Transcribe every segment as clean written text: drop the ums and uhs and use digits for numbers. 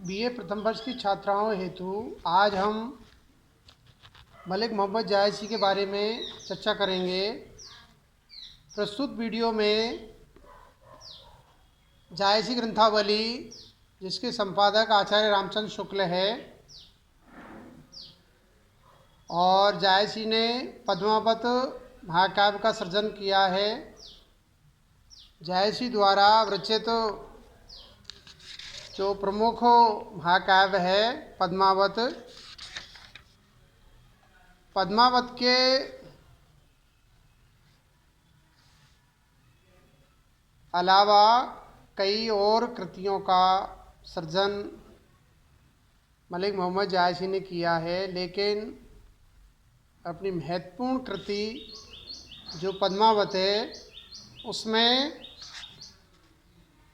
BA प्रथम वर्ष की छात्राओं हेतु आज हम मलिक मोहम्मद जायसी के बारे में चर्चा करेंगे। प्रस्तुत वीडियो में जायसी ग्रंथावली, जिसके संपादक आचार्य रामचंद्र शुक्ल है, और जायसी ने पद्मावत महाकाव्य का सृजन किया है। जायसी द्वारा रचित जो प्रमुख महाकाव्य है पद्मावत, पद्मावत के अलावा कई और कृतियों का सृजन मलिक मोहम्मद जायसी ने किया है, लेकिन अपनी महत्वपूर्ण कृति जो पद्मावत है उसमें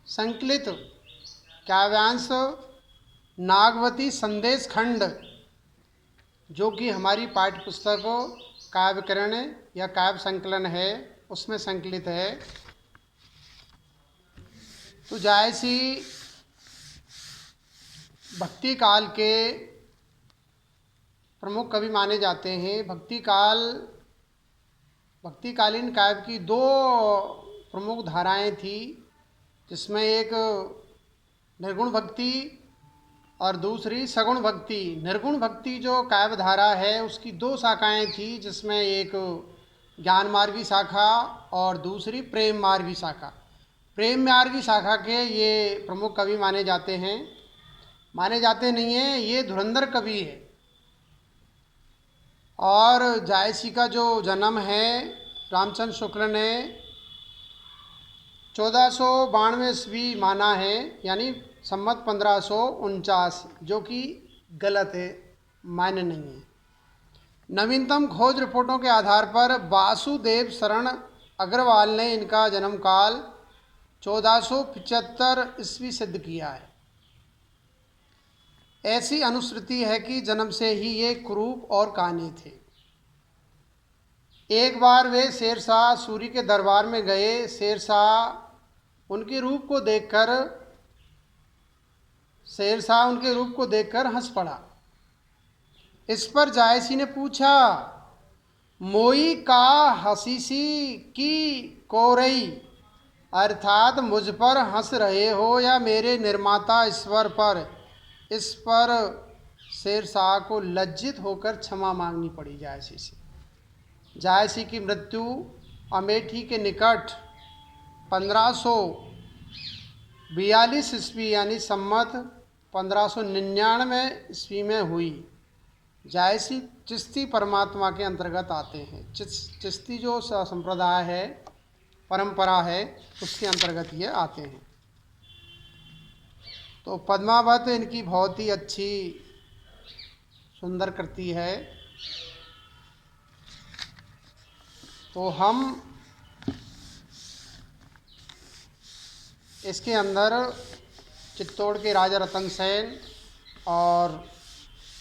संकलित काव्यांश नागवती संदेश खंड, जो कि हमारी पाठ्य पुस्तक काव्यकरण या काव्य संकलन है, उसमें संकलित है। तो जायसी भक्ति काल के प्रमुख कवि माने जाते हैं। भक्तिकालीन काव्य की दो प्रमुख धाराएं थी, जिसमें एक निर्गुण भक्ति और दूसरी सगुण भक्ति। निर्गुण भक्ति जो काव्य धारा है उसकी दो शाखाएं थी, जिसमें एक ज्ञान मार्गी शाखा और दूसरी प्रेम मार्गी शाखा। प्रेम मार्गी शाखा के ये प्रमुख कवि माने जाते नहीं हैं, ये धुरंधर कवि है। और जायसी का जो जन्म है रामचंद्र शुक्ल ने 1492 ईस्वी माना है, यानी संवत 1549, जो कि गलत है, मान्य नहीं है। नवीनतम खोज रिपोर्टों के आधार पर वासुदेव शरण अग्रवाल ने इनका जन्म काल 1475 ईस्वी सिद्ध किया है। ऐसी अनुश्रुति है कि जन्म से ही ये कुरूप और काने थे। एक बार वे शेरशाह सूरी के दरबार में गए। शेरशाह उनके रूप को देखकर हंस पड़ा। इस पर जायसी ने पूछा, मोई का हसीसी की कोरई, अर्थात मुझ पर हंस रहे हो या मेरे निर्माता ईश्वर पर। इस पर शेरशाह को लज्जित होकर क्षमा मांगनी पड़ी जायसी से। जायसी की मृत्यु अमेठी के निकट 1542 ईस्वी यानी संवत 1599 ईस्वी में हुई। जायसी चिश्ती परमात्मा के अंतर्गत आते हैं। चिश्ती जो संप्रदाय है, परंपरा है, उसके अंतर्गत ये आते हैं। तो पद्मावत इनकी बहुत ही अच्छी सुंदर कृति है। तो हम इसके अंदर चित्तौड़ के राजा रतन सेन और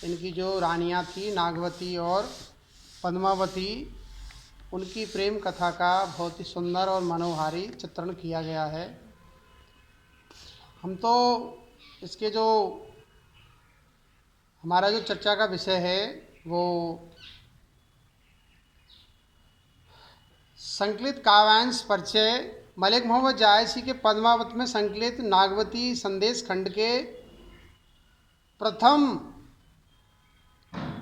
इनकी जो रानियां थी नागवती और पद्मावती, उनकी प्रेम कथा का बहुत ही सुंदर और मनोहारी चित्रण किया गया है। हम तो इसके जो हमारा जो चर्चा का विषय है वो संकलित काव्यांश परिचय, मलिक मोहम्मद जायसी के पद्मावत में संकलित नागवती संदेश खंड के प्रथम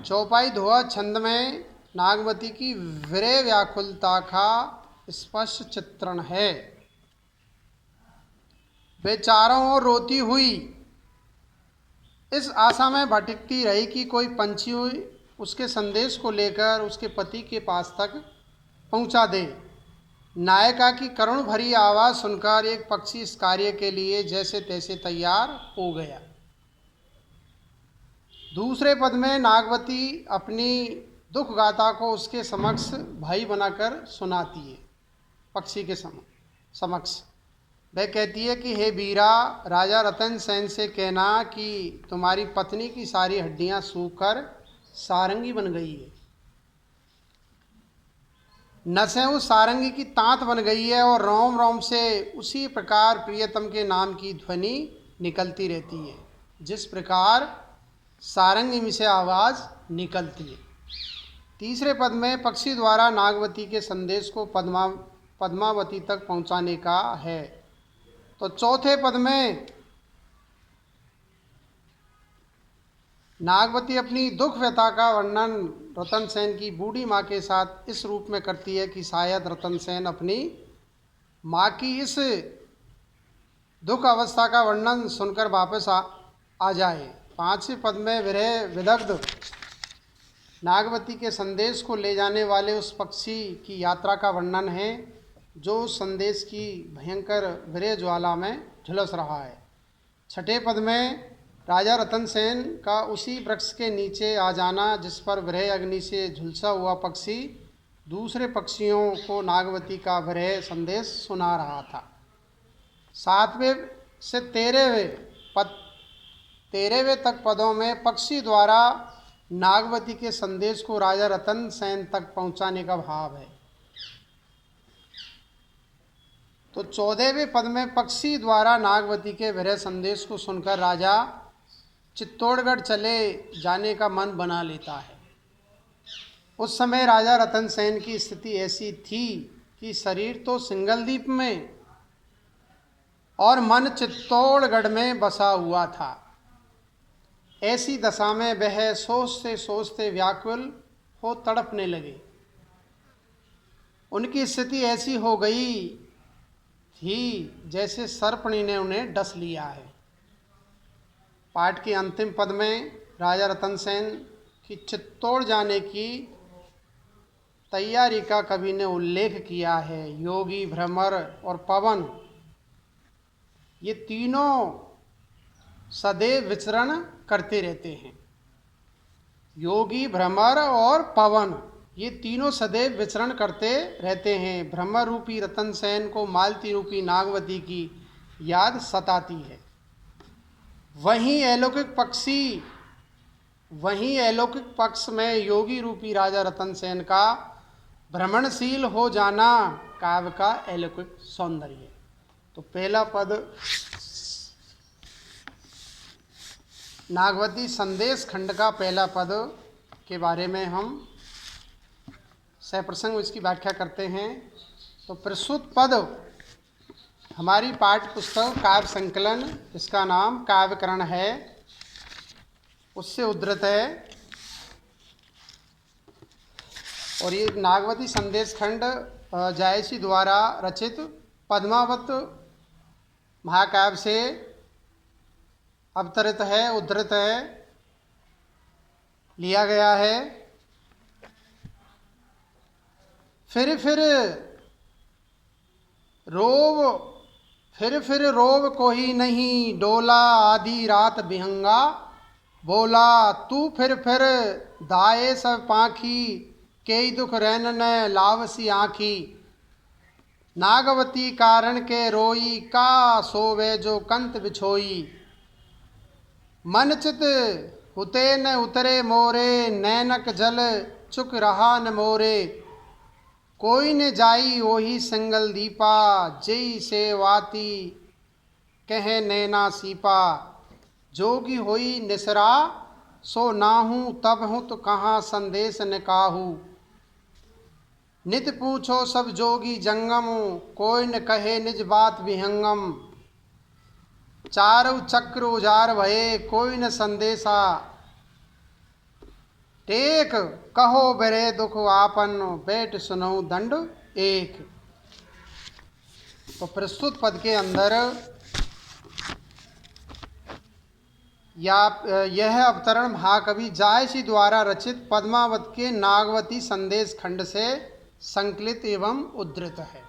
चौपाई धोआ छंद में नागवती की विरह व्याकुलता का स्पष्ट चित्रण है। वे चारों ओर रोती हुई इस आशा में भटकती रही कि कोई पंछी उसके संदेश को लेकर उसके पति के पास तक पहुंचा दे। नायिका की करुण भरी आवाज़ सुनकर एक पक्षी इस कार्य के लिए जैसे तैसे तैयार हो गया। दूसरे पद में नागवती अपनी दुख गाथा को उसके समक्ष भाई बनाकर सुनाती है। पक्षी के समक्ष वह कहती है कि हे वीरा, राजा रतन सेन से कहना कि तुम्हारी पत्नी की सारी हड्डियां सूखकर सारंगी बन गई है, नसें उस सारंगी की तांत बन गई है और रोम रोम से उसी प्रकार प्रियतम के नाम की ध्वनि निकलती रहती है। जिस प्रकार सारंगी में से आवाज़ निकलती है। तीसरे पद में पक्षी द्वारा नागवती के संदेश को पद्मावती तक पहुंचाने का है। तो चौथे पद में नागवती अपनी दुख व्यथा का वर्णन रतन सेन की बूढ़ी माँ के साथ इस रूप में करती है कि शायद रतन सेन अपनी माँ की इस दुख अवस्था का वर्णन सुनकर वापस आ जाए। पांचवें पद में विरह विदग्ध नागवती के संदेश को ले जाने वाले उस पक्षी की यात्रा का वर्णन है जो उस संदेश की भयंकर विरह ज्वाला में झुलस रहा है। छठे पद में राजा रतन सेन का उसी वृक्ष के नीचे आ जाना जिस पर विरह अग्नि से झुलसा हुआ पक्षी दूसरे पक्षियों को नागवती का विरह संदेश सुना रहा था। सातवें से तेरहवें तक पदों में पक्षी द्वारा नागवती के संदेश को राजा रतन सेन तक पहुंचाने का भाव है। तो 14वें पद में पक्षी द्वारा नागवती के विरह संदेश को सुनकर राजा चित्तौड़गढ़ चले जाने का मन बना लेता है। उस समय राजा रतन सेन की स्थिति ऐसी थी कि शरीर तो सिंगलदीप में और मन चित्तौड़गढ़ में बसा हुआ था। ऐसी दशा में वह सोचते सोचते व्याकुल हो तड़पने लगे। उनकी स्थिति ऐसी हो गई थी जैसे सर्पणी ने उन्हें डस लिया है। पाठ के अंतिम पद में राजा रतन सेन की चित्तौड़ जाने की तैयारी का कवि ने उल्लेख किया है। योगी, भ्रमर और पवन ये तीनों सदैव विचरण करते रहते हैं। योगी, भ्रमर और पवन ये तीनों सदैव विचरण करते रहते हैं। भ्रमर रूपी रतन सेन को मालती रूपी नागवती की याद सताती है। वहीं अलौकिक पक्ष में योगी रूपी राजा रतन सेन का भ्रमणशील हो जाना काव्य का अलौकिक सौंदर्य है। तो पहला पद नागवती संदेश खंड का पहला पद के बारे में हम सप्रसंग इसकी व्याख्या करते हैं। तो प्रस्तुत पद हमारी पाठ्य पुस्तक काव्य संकलन इसका नाम काव्यकरण है उससे उद्धृत है और ये नागवती संदेश खंड जायसी द्वारा रचित पद्मावत महाकाव्य से अवतरित है, उद्धृत है, लिया गया है। फिर रोव कोई नहीं डोला आधी रात बिहंगा बोला तू फिर दाए सब पाखी कई दुख रैन न लावसी आँखी नागवती कारण के रोई का सोवे जो कंत बिछोई मन चित हुते न उतरे मोरे नैनक जल चुक रहा न मोरे कोई न जाई ओही संगल दीपा जई से वाती कहे नैना सीपा जोगी होई निसरा सो नाहू तब हूँ तो कहाँ संदेश न काहू नित पूछो सब जोगी जंगम कोई न कहे निज बात विहंगम चारु चक्र उजार भये कोई न संदेशा टेक कहो बरे दुख आपन बैठ सुनो दंड एक। तो प्रस्तुत पद के अंदर यह अवतरण महाकवि जायसी द्वारा रचित पद्मावत के नागवती संदेश खंड से संकलित एवं उद्धृत है।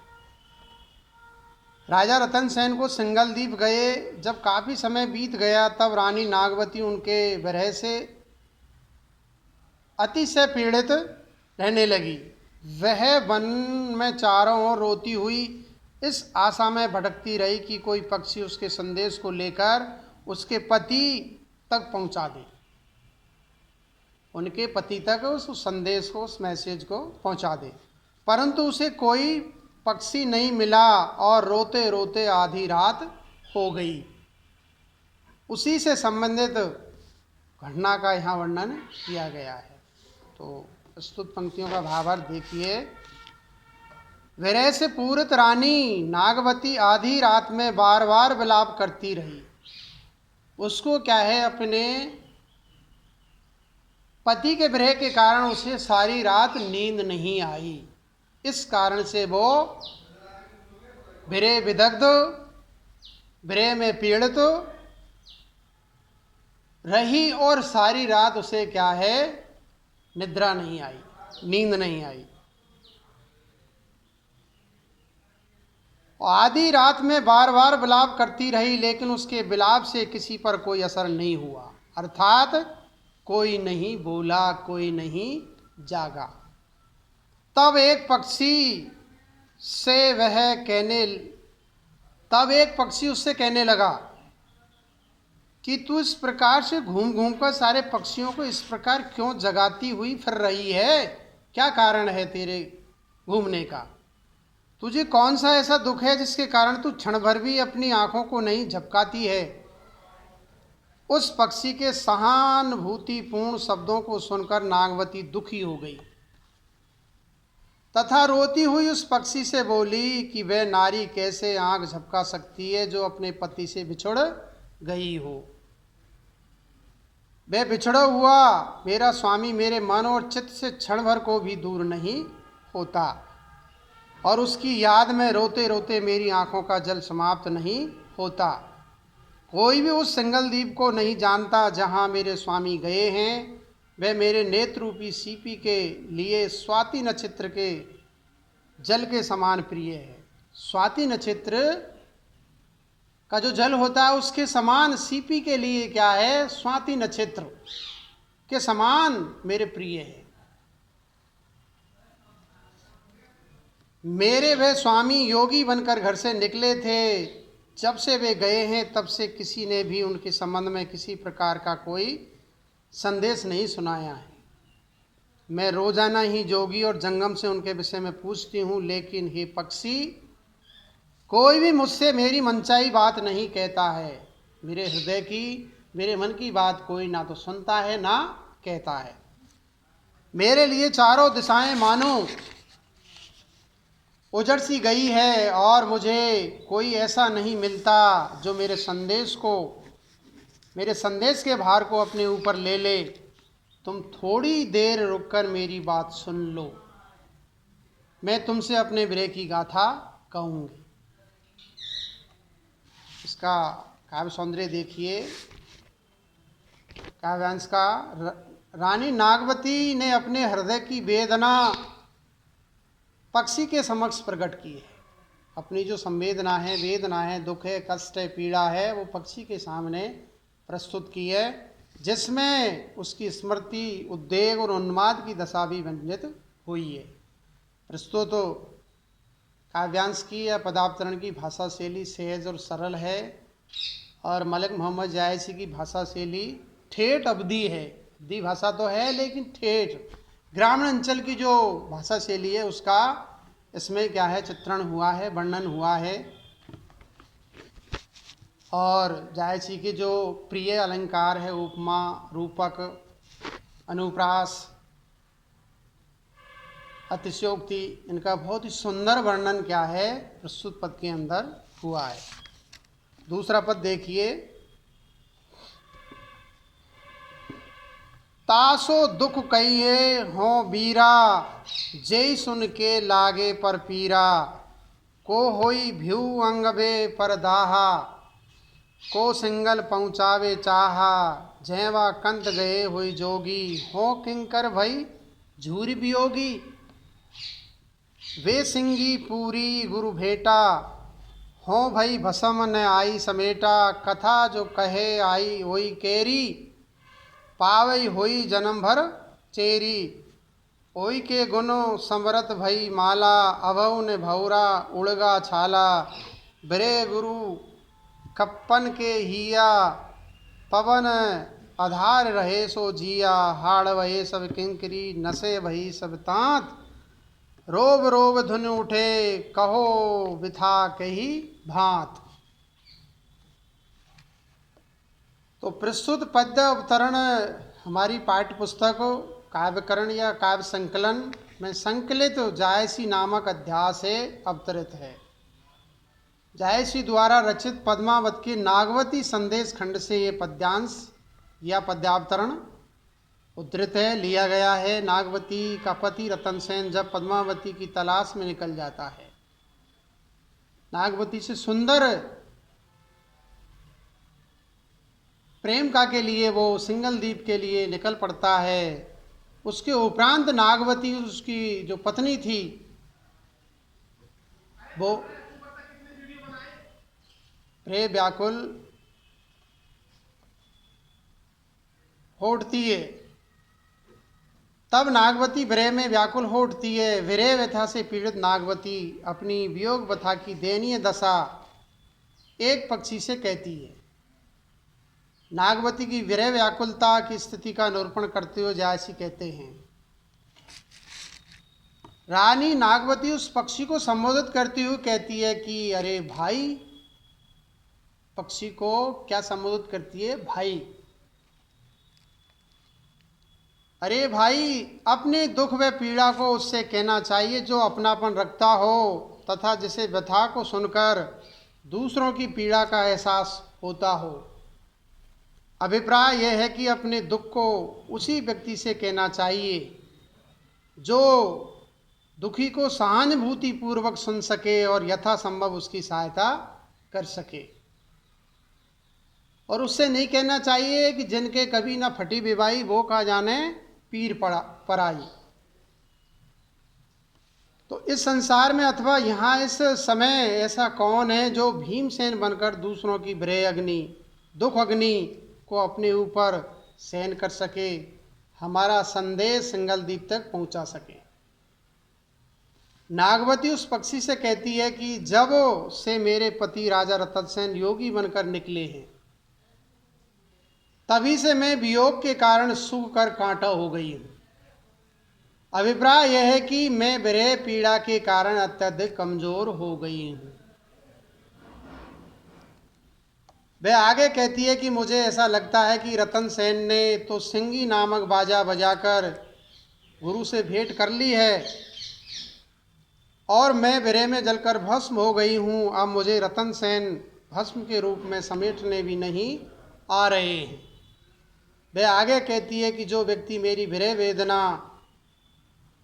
राजा रतन सेन को सिंगलदीप गए जब काफ़ी समय बीत गया तब रानी नागवती उनके विरह से अतिशय पीड़ित रहने लगी। वह वन में चारों ओर रोती हुई इस आशा में भटकती रही कि कोई पक्षी उसके संदेश को लेकर उसके पति तक पहुंचा दे, उनके पति तक उस संदेश को, उस मैसेज को पहुंचा दे, परंतु उसे कोई पक्षी नहीं मिला और रोते रोते आधी रात हो गई। उसी से संबंधित घटना का यहाँ वर्णन किया गया है। तो प्रस्तुत पंक्तियों का भावार्थ देखिए। विरह से पूरित रानी नागवती आधी रात में बार बार विलाप करती रही। उसको क्या है, अपने पति के विरह के कारण उसे सारी रात नींद नहीं आई। इस कारण से वो विरह विदग्ध, विरह में पीड़ित रही और सारी रात उसे क्या है, निद्रा नहीं आई, नींद नहीं आई। आधी रात में बार बार विलाप करती रही, लेकिन उसके विलाप से किसी पर कोई असर नहीं हुआ, अर्थात कोई नहीं बोला, कोई नहीं जागा। तब एक पक्षी उससे कहने लगा कि तू इस प्रकार से घूम घूम कर सारे पक्षियों को इस प्रकार क्यों जगाती हुई फिर रही है? क्या कारण है तेरे घूमने का? तुझे कौन सा ऐसा दुख है जिसके कारण तू क्षण भर भी अपनी आंखों को नहीं झपकाती है? उस पक्षी के सहानुभूतिपूर्ण शब्दों को सुनकर नागवती दुखी हो गई तथा रोती हुई उस पक्षी से बोली कि वह नारी कैसे आंख झपका सकती है जो अपने पति से बिछुड़ गई हो। वह बिछड़ा हुआ मेरा स्वामी मेरे मन और चित्त से क्षण भर को भी दूर नहीं होता, और उसकी याद में रोते रोते मेरी आंखों का जल समाप्त नहीं होता। कोई भी उस सिंगल द्वीप को नहीं जानता जहाँ मेरे स्वामी गए हैं। वह मेरे नेत्र रूपी सीपी के लिए स्वाति नक्षत्र के जल के समान प्रिय है। स्वाति नक्षत्र का जो जल होता है उसके समान सीपी के लिए क्या है, स्वाति नक्षत्र के समान मेरे प्रिय है। मेरे वह स्वामी योगी बनकर घर से निकले थे। जब से वे गए हैं तब से किसी ने भी उनके संबंध में किसी प्रकार का कोई संदेश नहीं सुनाया है। मैं रोजाना ही जोगी और जंगम से उनके विषय में पूछती हूँ, लेकिन हे पक्षी, कोई भी मुझसे मेरी मनचाही बात नहीं कहता है। मेरे हृदय की, मेरे मन की बात कोई ना तो सुनता है ना कहता है। मेरे लिए चारों दिशाएं मानो उजड़ सी गई है और मुझे कोई ऐसा नहीं मिलता जो मेरे संदेश के भार को अपने ऊपर ले ले। तुम थोड़ी देर रुककर मेरी बात सुन लो, मैं तुमसे अपने विरह की गाथा कहूँगी। इसका काव्य सौंदर्य देखिए। काव्यांश का रानी नागवती ने अपने हृदय की वेदना पक्षी के समक्ष प्रकट की है। अपनी जो संवेदना है, वेदना है, दुख है, कष्ट है, पीड़ा है, वो पक्षी के सामने प्रस्तुत की है, जिसमें उसकी स्मृति, उद्वेग और उन्माद की दशा भी व्यंजित हुई है। प्रस्तुत तो काव्यांश की या पदावतरण की भाषा शैली सहज और सरल है, और मलिक मोहम्मद जायसी की भाषा शैली ठेठ अवधी है। अवधी भाषा तो है लेकिन ठेठ ग्रामीण अंचल की जो भाषा शैली है उसका इसमें क्या है, चित्रण हुआ है, वर्णन हुआ है। और जायसी के जो प्रिय अलंकार है, उपमा, रूपक, अनुप्रास, अतिशयोक्ति, इनका बहुत ही सुंदर वर्णन क्या है, प्रस्तुत पद के अंदर हुआ है। दूसरा पद देखिए। तासो दुख कहिए हो बीरा, जय सुन के लागे पर पीरा। को होई भ्यू अंगबे पर दाहा, को सिंगल पहुँचावे चाहा। जैवा कंत गए हुई जोगी, हो किंकर भई झूरी वियोगी। वे सिंगी पूरी गुरु भेटा, हो भई भसम न आई समेटा। कथा जो कहे आई होई केरी, पावई होई जन्म भर चेरी। ओई के गुनो समरत भई माला, अभव ने भौरा उड़गा छाला। बरे गुरु कप्पन के हिया, पवन आधार रहे सो जिया। हाड़ वहे सब किंकरी, नशे भई सब तात। रोब रोब धुन उठे, कहो बिथा कही भात। तो प्रस्तुत पद्य अवतरण हमारी पाठ्य पुस्तक काव्यकरण या काव्य संकलन में संकलित जायसी नामक अध्याय से अवतरित है। जायसी द्वारा रचित पद्मावत के नागवती संदेश खंड से ये पद्यांश या पद्यावतरण उद्धृत है, लिया गया है। नागवती का पति रतन सेन जब पद्मावती की तलाश में निकल जाता है, नागवती से सुंदर प्रेमिका के लिए वो सिंगल द्वीप के लिए निकल पड़ता है। उसके उपरांत नागवती उसकी जो पत्नी थी वो प्रे व्याकुल हो उठती है। तब नागवती विरह में व्याकुल हो उठती है। विरह व्यथा से पीड़ित नागवती अपनी वियोग व्यथा की दयनीय दशा एक पक्षी से कहती है। नागवती की विरह व्याकुलता की स्थिति का निरूपण करते हुए जायसी कहते हैं, रानी नागवती उस पक्षी को संबोधित करती हुई कहती है कि अरे भाई, पक्षी को क्या संबोधित करती है? भाई। अरे भाई, अपने दुख व पीड़ा को उससे कहना चाहिए जो अपनापन रखता हो तथा जिसे व्यथा को सुनकर दूसरों की पीड़ा का एहसास होता हो। अभिप्राय यह है कि अपने दुख को उसी व्यक्ति से कहना चाहिए जो दुखी को सहानुभूति पूर्वक सुन सके और यथासंभव उसकी सहायता कर सके। और उससे नहीं कहना चाहिए कि जिनके कभी ना फटी विवाही वो का जाने पीर पराई। तो इस संसार में अथवा यहाँ इस समय ऐसा कौन है जो भीमसेन बनकर दूसरों की विरह अग्नि, दुख अग्नि को अपने ऊपर सहन कर सके, हमारा संदेश सिंगल द्वीप तक पहुंचा सके। नागवती उस पक्षी से कहती है कि जब से मेरे पति राजा रतन सेन योगी बनकर निकले हैं, तभी से मैं वियोग के कारण सूख कर कांटा हो गई हूं। अभिप्राय यह है कि मैं विरह पीड़ा के कारण अत्यधिक कमजोर हो गई हूं। वह आगे कहती है कि मुझे ऐसा लगता है कि रतन सेन ने तो सिंगी नामक बाजा बजाकर गुरु से भेंट कर ली है और मैं विरह में जलकर भस्म हो गई हूं। अब मुझे रतन सेन भस्म के रूप में समेटने भी नहीं आ रहे हैं। वह आगे कहती है कि जो व्यक्ति मेरी विरह वेदना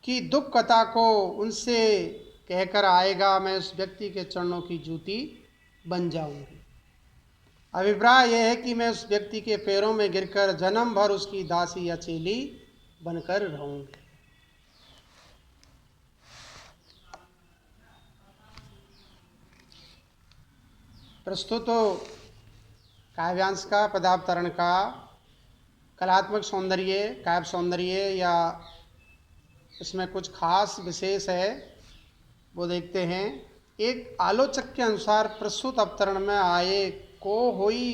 की दुख कथा को उनसे कहकर आएगा, मैं उस व्यक्ति के चरणों की जूती बन जाऊंगी। अभिप्राय यह है कि मैं उस व्यक्ति के पैरों में गिरकर जन्म भर उसकी दासी या चेली बनकर रहूंगी। प्रस्तुत काव्यांश का पदावतरण का कलात्मक सौंदर्य, काव्य सौंदर्य या इसमें कुछ खास विशेष है वो देखते हैं। एक आलोचक के अनुसार प्रस्तुत अवतरण में आए को होई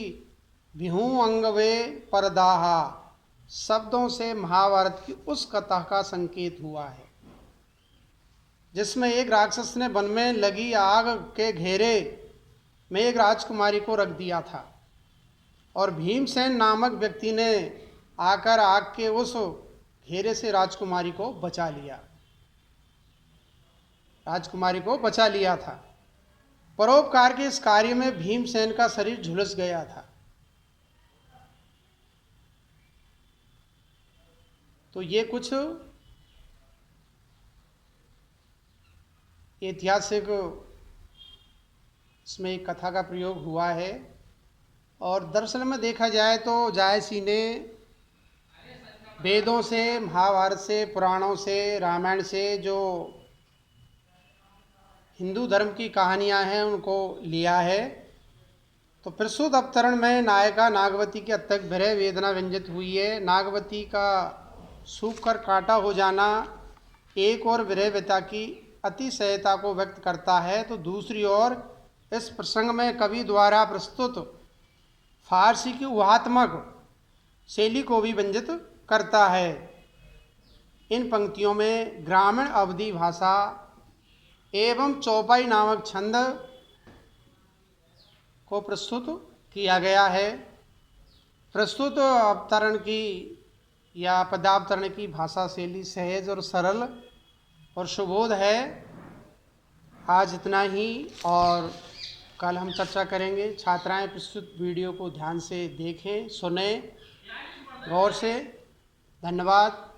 विहू अंगवे परदाहा शब्दों से महाभारत की उस कथा का संकेत हुआ है जिसमें एक राक्षस ने वन में लगी आग के घेरे में एक राजकुमारी को रख दिया था और भीमसेन नामक व्यक्ति ने आकर आग के उस घेरे से राजकुमारी को बचा लिया था। परोपकार के इस कार्य में भीमसेन का शरीर झुलस गया था। तो ये कुछ ऐतिहासिक इसमें एक कथा का प्रयोग हुआ है। और दरअसल में देखा जाए तो जायसी ने वेदों से, महाभारत से, पुराणों से, रामायण से जो हिंदू धर्म की कहानियां हैं उनको लिया है। तो प्रस्तुत अवतरण में नायिका नागवती की अत्यधिक विरह वेदना व्यंजित हुई है। नागवती का सूख कर कांटा हो जाना एक और विरह व्यथा की अतिशयता को व्यक्त करता है, तो दूसरी ओर इस प्रसंग में कवि द्वारा प्रस्तुत फारसी की ऊहात्मक शैली को भी व्यंजित करता है। इन पंक्तियों में ग्रामीण अवधी भाषा एवं चौपाई नामक छंद को प्रस्तुत किया गया है। प्रस्तुत अवतरण की या पदावतरण की भाषा शैली सहज और सरल और सुबोध है। आज इतना ही, और कल हम चर्चा करेंगे। छात्राएं प्रस्तुत वीडियो को ध्यान से देखें, सुने गौर से। धन्यवाद।